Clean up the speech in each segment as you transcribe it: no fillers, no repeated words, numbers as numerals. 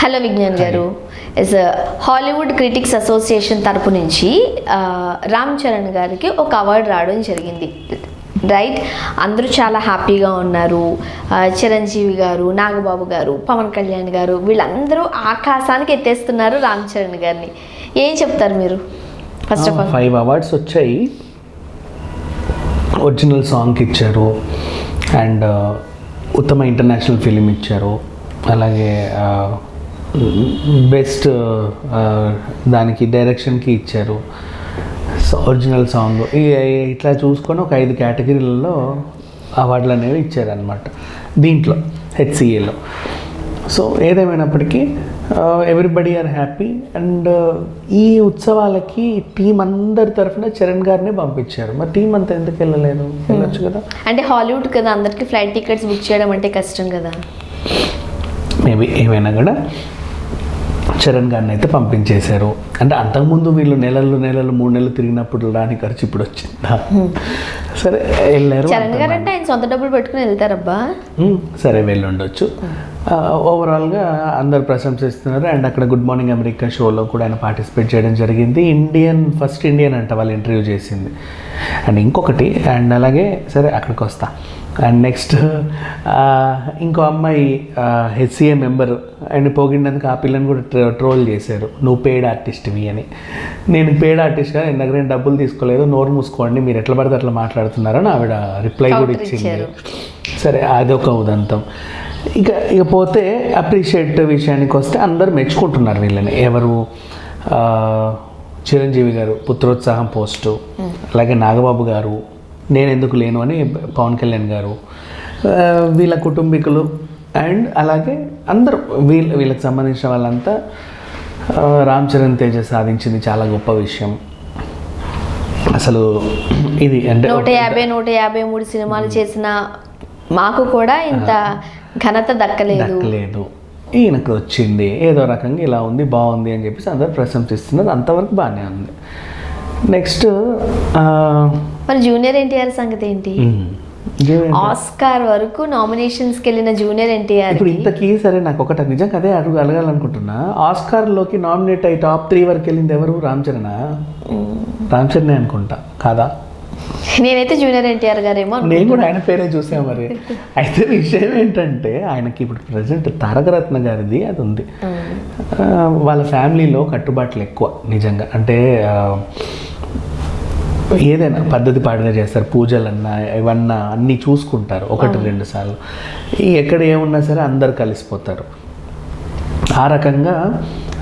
Hello Vignan గారు, yes Hollywood critics association తరపు నుంచి రామ్ చరణ్ గారికి ఒక అవార్డు రావడం జరిగింది, రైట్? అందరూ చాలా హ్యాపీగా ఉన్నారు. చిరంజీవి గారు, నాగబాబు గారు, పవన్ కళ్యాణ్ గారు వీళ్ళందరూ ఆకాశానికి ఎత్తేస్తున్నారు రామ్ చరణ్ గారిని. ఏం చెప్తారు మీరు? ఫస్ట్ ఆఫ్ ఆల్ 5 అవార్డ్స్ వచ్చాయి. ఒరిజినల్ సాంగ్కి ఇచ్చారు, అండ్ ఉత్తమ ఇంటర్నేషనల్ ఫిలిం ఇచ్చారు, అలాగే బెస్ట్ దానికి డైరెక్షన్కి ఇచ్చారు, ఒరిజినల్ సాంగ్, ఇట్లా చూసుకొని ఒక 5 కేటగిరీలలో అవార్డులు అనేవి ఇచ్చారనమాట దీంట్లో హెచ్సిఏలో. సో ఏదేమైనప్పటికీ ఎవ్రీబడి ఆర్ హ్యాపీ. అండ్ ఈ ఉత్సవాలకి టీం అందరి తరఫున చరణ్ గారినే పంపించారు. మరి టీం అంతా ఎందుకు వెళ్ళలేదు? వెళ్ళొచ్చు కదా. అంటే హాలీవుడ్ కదా, అందరికి ఫ్లైట్ టికెట్స్ బుక్ చేయడం అంటే కష్టం కదా. మేబీ ఏమైనా కూడా చరణ్ గారిని అయితే పంపించేశారు. అంటే అంతకుముందు వీళ్ళు నెలలు 3 నెలలు తిరిగినప్పుడు రాని ఖర్చు ఇప్పుడు వచ్చిందా? సరే వెళ్ళారు. చరణ్ గారు అంటే ఆయన సొంత డబ్బులు పెట్టుకుని వెళ్తారబ్బా. సరే వెళ్ళి ఉండొచ్చు. ఓవరాల్గా అందరు ప్రశంసిస్తున్నారు. అండ్ అక్కడ గుడ్ మార్నింగ్ అమెరికా షోలో కూడా ఆయన పార్టిసిపేట్ చేయడం జరిగింది. ఫస్ట్ ఇండియన్ అంట వాళ్ళు ఇంటర్వ్యూ చేసింది. అండ్ ఇంకొకటి, అండ్ అలాగే సరే అక్కడికి వస్తా. అండ్ నెక్స్ట్ ఇంకో అమ్మాయి హెచ్సిఏ మెంబర్ అండ్ పోగినందుకు ఆ పిల్లని కూడా ట్రోల్ చేశారు, నువ్వు పెయిడ్ ఆర్టిస్ట్వి అని. నేను పెయిడ్ ఆర్టిస్ట్గా నేను దగ్గర నేను డబ్బులు తీసుకోలేదు, నోరు మూసుకోండి, మీరు ఎట్లా పడితే అట్లా మాట్లాడుతున్నారని ఆవిడ రిప్లై కూడా ఇచ్చింది. సరే అదొక ఉదంతం. ఇక పోతే అప్రిషియేట్ విషయానికి వస్తే అందరు మెచ్చుకుంటున్నారు వీళ్ళని. ఎవరు? చిరంజీవి గారు పుత్రోత్సాహం పోస్టు, అలాగే నాగబాబు గారు నేను ఎందుకు లేను అని పవన్ కళ్యాణ్ గారు, వీళ్ళ కుటుంబీకులు, అండ్ అలాగే అందరూ వీళ్ళకి సంబంధించిన వాళ్ళంతా రామ్ చరణ్ తేజ సాధించింది చాలా గొప్ప విషయం. అసలు ఇది అంటే 153 సినిమాలు చేసిన మాకు కూడా ఇంత ఘనత దక్కలేదు. ఈయనకు వచ్చింది, ఏదో రకంగా ఇలా ఉంది, బాగుంది అని చెప్పేసి అందరూ ప్రశంసిస్తున్నారు. అంతవరకు బాగానే ఉంది. నెక్స్ట్ మరి జూనియర్ ఎన్టీఆర్ సంగతి ఏంటి? ఆస్కార్ వరకు నామినేషన్స్కి వెళ్ళిన జూనియర్ ఎన్టీఆర్ ఇప్పుడు ఇంతకీ సరే నాకు ఒకటి నిజంగా అదే అడగాలనుకుంటున్నా. ఆస్కార్లోకి నామినేట్ అయ్యి టాప్ 3 వరకు వెళ్ళింది ఎవరు? రామ్ చరణే అనుకుంటా కాదా? నేనైతే జూనియర్ ఎన్టీఆర్ గారేమో. నేను కూడా ఆయన పేరే చూసా. మరి అయితే విషయం ఏంటంటే ఆయనకి ఇప్పుడు ప్రజెంట్ తారకరత్న గారిది అది ఉంది. వాళ్ళ ఫ్యామిలీలో కట్టుబాట్లు ఎక్కువ నిజంగా. అంటే ఏదైనా పద్ధతి పాడుగా చేస్తారు, పూజలన్నా ఇవన్నా అన్నీ చూసుకుంటారు 1-2 సార్లు. ఎక్కడ ఏమున్నా సరే అందరు కలిసిపోతారు. ఆ రకంగా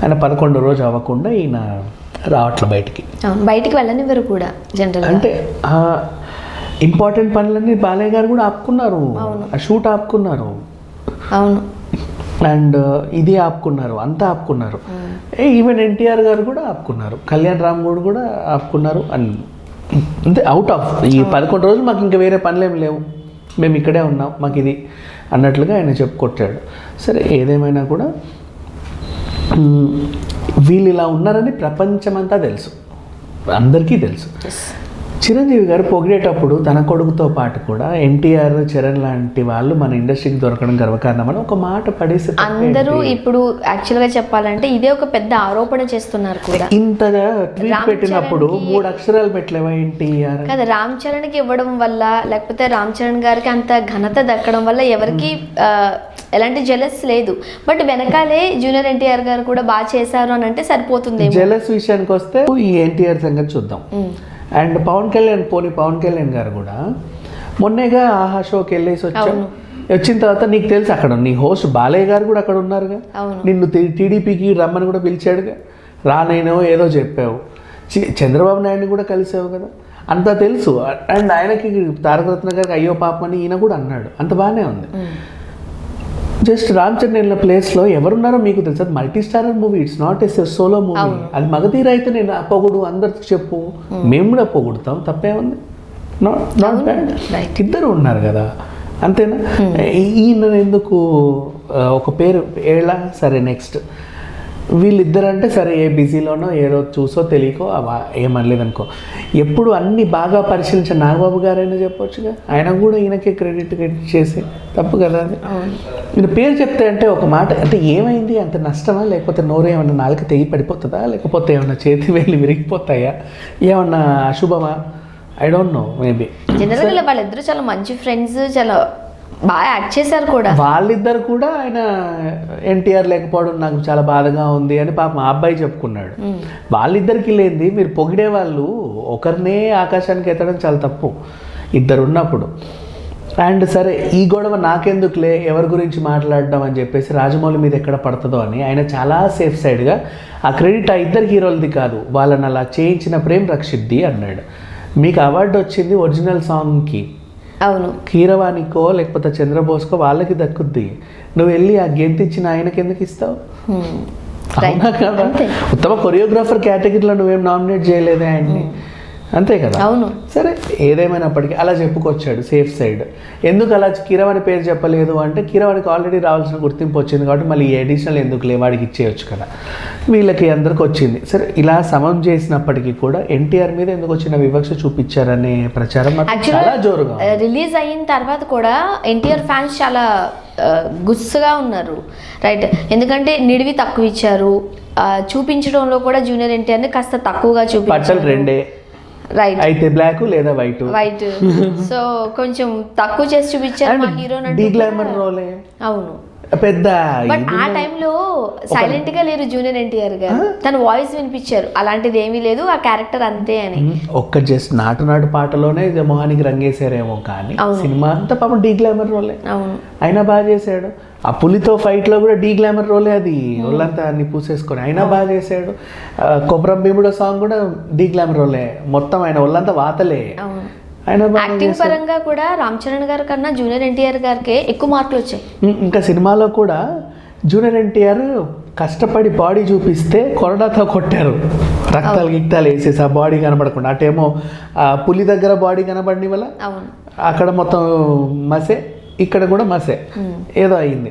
ఆయన 11వ రోజు అవ్వకుండా ఈయన రావట్ల బయటికి వెళ్ళనివ్వరు కూడా జనరల్. అంటే ఇంపార్టెంట్ పనులన్నీ బాలయ్య గారు కూడా ఆపుకున్నారు, ఆ షూట్ ఆపుకున్నారు, అవును, అండ్ ఇది ఆపుకున్నారు, అంతా ఆపుకున్నారు. ఈవెన్ ఎన్టీఆర్ గారు కూడా ఆపుకున్నారు, కళ్యాణ్ రామ్ కూడా ఆపుకున్నారు. అండ్ అంతే, అవుట్ ఆఫ్ ఈ 11 రోజులు మాకు ఇంకా వేరే పనులేం లేవు, మేము ఇక్కడే ఉన్నాం, మాకు ఇది అన్నట్లుగా ఆయన చెప్పుకొచ్చాడు. సరే ఏదేమైనా కూడా వీళ్ళు ఇలా ఉన్నారని ప్రపంచమంతా తెలుసు, అందరికీ తెలుసు. చిరంజీవి గారు పొగిడేటప్పుడు తన కొడుకుతో పాటు కూడా ఎన్టీఆర్, చరణ్ లాంటి వాళ్ళు మన ఇండస్ట్రీకి దొరకడం గర్వకారణం అని ఒక మాట పడేసి అందరూ ఇప్పుడు యాక్చువల్గా చెప్పాలంటే ఇదే ఒక పెద్ద ఆరోపణ చేస్తున్నారు కూడా. ఇంతగా ట్వీట్ పెట్టినప్పుడు 3 అక్షరాలు పెట్టలేవా ఎన్టీఆర్? కదా, రామ్ చరణ్కి ఇవ్వడం వల్ల లేకపోతే రామ్ చరణ్ గారికి అంత ఘనత దక్కడం వల్ల ఎవరికి ఎలాంటి జెలస్ లేదు. బట్ వెనకాలే జూనియర్ ఎన్టీఆర్ గారు కూడా బాగా చేశారు అని అంటే సరిపోతుంది. జెలస్ విషయానికి వస్తే ఈ ఎన్టీఆర్ సంగతి చూద్దాం. అండ్ పవన్ కళ్యాణ్ గారు కూడా మొన్నేగా ఆహా షోకి వెళ్ళేసి వచ్చిన తర్వాత నీకు తెలుసు అక్కడ నీ హోస్ట్ బాలయ్య గారు కూడా అక్కడ ఉన్నారుగా, నిన్ను టీడీపీకి రమ్మని కూడా పిలిచాడుగా, రానేనో ఏదో చెప్పావు, చంద్రబాబు నాయుడిని కూడా కలిసావు కదా, అంతా తెలుసు. అండ్ ఆయనకి తారకరత్న గారికి అయ్యో పాపని ఈయన కూడా అన్నాడు, అంత బాగానే ఉంది. జస్ట్ రామ్ చరణ్ వెళ్ళిన ప్లేస్లో ఎవరున్నారో మీకు తెలుసు. అది multi starrer movie, it's not a solo movie. అది మగధీర అయితే నేను పొగుడు అందరికి చెప్పు, మేము కూడా పొగుడుతాం, తప్పేముంది? Not bad. ఇద్దరు ఉన్నారు కదా, అంతేనా? ఈయన ఎందుకు ఒక పేరు ఎలా? సరే నెక్స్ట్ వీళ్ళిద్దరంటే సరే ఏ బిజీలోనో ఏదో చూసో తెలియకో ఏమనలేదు అనుకో. ఎప్పుడు అన్ని బాగా పరిశీలించిన నాగబాబు గారైనా చెప్పొచ్చుగా, ఆయన కూడా ఈయనకే క్రెడిట్ చేసి తప్పు కదా అది. నేను పేరు చెప్తే అంటే ఒక మాట అంటే ఏమైంది, అంత నష్టమా, లేకపోతే నోరు ఏమన్నా నాలుక తెగి పడిపోతుందా, లేకపోతే ఏమన్నా చేతి వేళ్ళు విరిగిపోతాయా, ఏమన్నా అశుభమా, ఐ డోంట్ నో. మేబీ జనరల్గా వాళ్ళిద్దరు చాలా మంచి ఫ్రెండ్స్, చాలా బాగా యాక్ట్ చేశారు కూడా. వాళ్ళిద్దరు కూడా ఆయన ఎన్టీఆర్ లేకపోవడం నాకు చాలా బాధగా ఉంది అని పాపం ఆ అబ్బాయి చెప్పుకున్నాడు. వాళ్ళిద్దరికి లేనిది మీరు పొగిడే వాళ్ళు ఒకరినే ఆకాశానికి ఎత్తడం చాలా తప్పు ఇద్దరు ఉన్నప్పుడు. అండ్ సరే ఈ గొడవ నాకెందుకులే, ఎవరి గురించి మాట్లాడడం అని చెప్పేసి రాజమౌళి మీద ఎక్కడ పడుతుందో అని ఆయన చాలా సేఫ్ సైడ్గా ఆ క్రెడిట్ ఆ ఇద్దరు హీరోలది కాదు, వాళ్ళని అలా చేయించిన ప్రేమ్ రక్షిద్ది అన్నాడు. మీకు అవార్డు వచ్చింది ఒరిజినల్ సాంగ్కి, అవును, కీరవాణికో లేకపోతే చంద్రబోస్కో వాళ్ళకి దక్కుద్ది. నువ్వు వెళ్ళి ఆ గెంతిచ్చిన ఆయనకి ఎందుకు ఇస్తావు? అవునా కదా? ఉత్తమ కొరియోగ్రాఫర్ కేటగిరీలో నువ్వేం నామినేట్ చేయలేదే ఆయన్ని, అంతే కదా? అవును. సరే ఏదేమైనప్పటికీ అలా చెప్పుకొచ్చాడు సేఫ్ సైడ్. ఎందుకు అలా కీరవాణి పేరు చెప్పలేదు అంటే కీరవాణికి ఆల్రెడీ రావాల్సిన గుర్తింపు వచ్చింది కాబట్టి మళ్ళీ అడిషనల్ ఎందుకు వాడికి ఇచ్చేయచ్చు కదా, వీళ్ళకి అందరికి వచ్చింది. సరే ఇలా సమం చేసినప్పటికీ కూడా ఎన్టీఆర్ మీద ఎందుకు వచ్చిన వివక్ష చూపించారనే ప్రచారం చాలా జోరుగా. రిలీజ్ అయిన తర్వాత కూడా ఎన్టీఆర్ ఫ్యాన్స్ చాలా గుస్సుగా ఉన్నారు, రైట్? ఎందుకంటే నిడివి తక్కువ ఇచ్చారు, చూపించడంలో కూడా జూనియర్ ఎన్టీఆర్ని కాస్త తక్కువగా చూపించారు. రెండే రైట్, అయితే బ్లాక్ లేదా వైట్, సో కొంచెం తక్కువ చేసి చూపించారు మా హీరోని. గ్లామర్ రోలే, అవును, పెద్ద. బట్ ఆ టైంలో సైలెంట్ గా లేరు జూనియర్ ఎన్టీఆర్ గారు, తన వాయిస్ వినిపించారు, అలాంటిది ఏమీ లేదు, ఆ క్యారెక్టర్ అంతే అని. ఒక్క జస్ట్ నాటు పాటలోనే మొహానికి రంగేశారేమో కానీ సినిమా అంతా పాపం డీ గ్లామర్ రోలే. అవును, అయినా బాగా చేశాడు. ఆ పులితో ఫైట్ లో కూడా డీ గ్లామర్ రోలే, అది ఒళ్ళంతా అన్ని పూసేసుకొని అయినా బాగా చేశాడు. కొబ్రం భీముడో సాంగ్ కూడా డీ గ్లామర్ రోలే, మొత్తం ఆయన ఒళ్ళంతా వాతలే. యాక్టింగ్ పరంగా కూడా రామ్ చరణ్ గారి కన్నా జూనియర్ ఎన్టీఆర్ గారికి ఎక్కువ మార్కులు వచ్చాయి. ఇంకా సినిమాలో కూడా జూనియర్ ఎన్టీఆర్ కష్టపడి బాడీ చూపిస్తే కొరడాతో కొట్టారు, రక్తాలు గిక్తాలు వేసేసి ఆ బాడీ కనబడకుండా. అటేమో పులి దగ్గర బాడీ కనబడిన వల్ల అక్కడ మొత్తం మసే, ఇక్కడ కూడా మసే, ఏదో అయింది.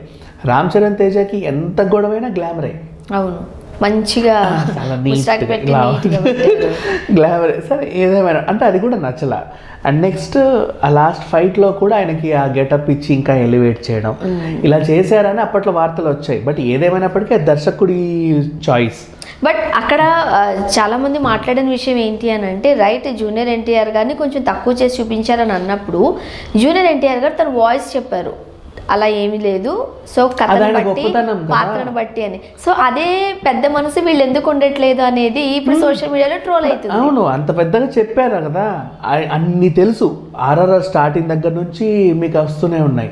రామ్ చరణ్ తేజకి ఎంత గొడవైనా గ్లామరే. అవును, మంచిగా గ్లామర్. సరే ఏదేమైనా అంటే అది కూడా నచ్చలా. అండ్ నెక్స్ట్ ఆ లాస్ట్ ఫైట్లో కూడా ఆయనకి ఆ గెటప్ ఇచ్చి ఇంకా ఎలివేట్ చేయడం ఇలా చేశారని అప్పట్లో వార్తలు వచ్చాయి. బట్ ఏదేమైనప్పటికీ దర్శకుడి చాయిస్. బట్ అక్కడ చాలా మంది మాట్లాడిన విషయం ఏంటి అని అంటే, రైట్, జూనియర్ ఎన్టీఆర్ గారిని కొంచెం తక్కువ చేసి చూపించారని అన్నప్పుడు జూనియర్ ఎన్టీఆర్ గారు తన వాయిస్ చెప్పారు, అలా ఏమీ లేదు, సో కథను బట్టి పాత్రను బట్టి అని. సో అదే పెద్ద మనసు వీళ్ళు ఎందుకు ఉండట్లేదు అనేది ఇప్పుడు సోషల్ మీడియాలో ట్రోల్ అవుతుంది. అవును, అంత పెద్దగా చెప్పారు కదా, అన్ని తెలుసు. ఆర్ఆర్ఆర్ స్టార్టింగ్ దగ్గర నుంచి మీకు వస్తూనే ఉన్నాయి.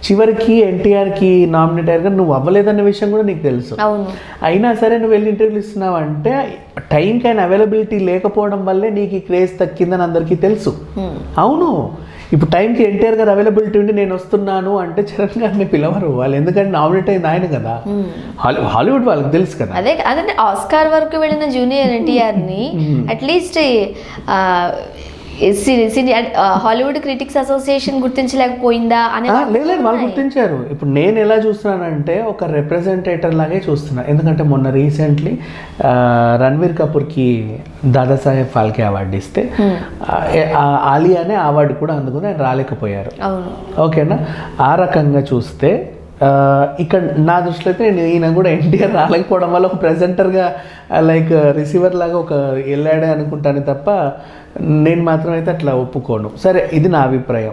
చివరికి ఎన్టీఆర్కి నామినేట్ అయ్యారు కానీ నువ్వు అవ్వలేదన్న విషయం కూడా నీకు తెలుసు. అయినా సరే నువ్వు వెళ్ళి ఇంటర్వ్యూలు ఇస్తున్నావు అంటే టైంకి ఆయన అవైలబిలిటీ లేకపోవడం వల్లే నీకు ఈ క్రేజ్ తగ్గిందని అందరికీ తెలుసు. అవును, ఇప్పుడు టైంకి ఎన్టీఆర్ గారు అవైలబిలిటీ ఉండి నేను వస్తున్నాను అంటే చరణ్ గారిని పిలవరు వాళ్ళు, ఎందుకంటే నామినేట్ అయింది ఆయన కదా. హాలీవుడ్ వాళ్ళకి తెలుసు కదా. అదే అదే ఆస్కార్ వరకు వెళ్ళిన జూనియర్ ఎన్టీఆర్ని అట్లీస్ట్ హాలీవుడ్ క్రిటిక్స్ అసోసియేషన్ గుర్తించలేకపోయిందా అని. లేదు, వాళ్ళు గుర్తించారు. ఇప్పుడు నేను ఎలా చూస్తున్నానంటే ఒక రిప్రజెంటేటర్ లాగే చూస్తున్నా. ఎందుకంటే మొన్న రీసెంట్లీ రణ్వీర్ కపూర్కి దాదాసాహెబ్ ఫాల్కే అవార్డు ఇస్తే ఆలియానే అవార్డు కూడా అందుకుని ఆయన రాలేకపోయారు. ఓకేనా, ఆ రకంగా చూస్తే ఇక్కడ నా దృష్టిలో అయితే నేను ఈయన కూడా ఎన్టీఆర్ రాలేకపోవడం వల్ల ఒక ప్రెజెంటర్గా లైక్ రిసీవర్ లాగా ఒక వెళ్ళాడే అనుకుంటాను తప్ప నేను మాత్రం అయితే అట్లా ఒప్పుకోను. సరే, ఇది నా అభిప్రాయం.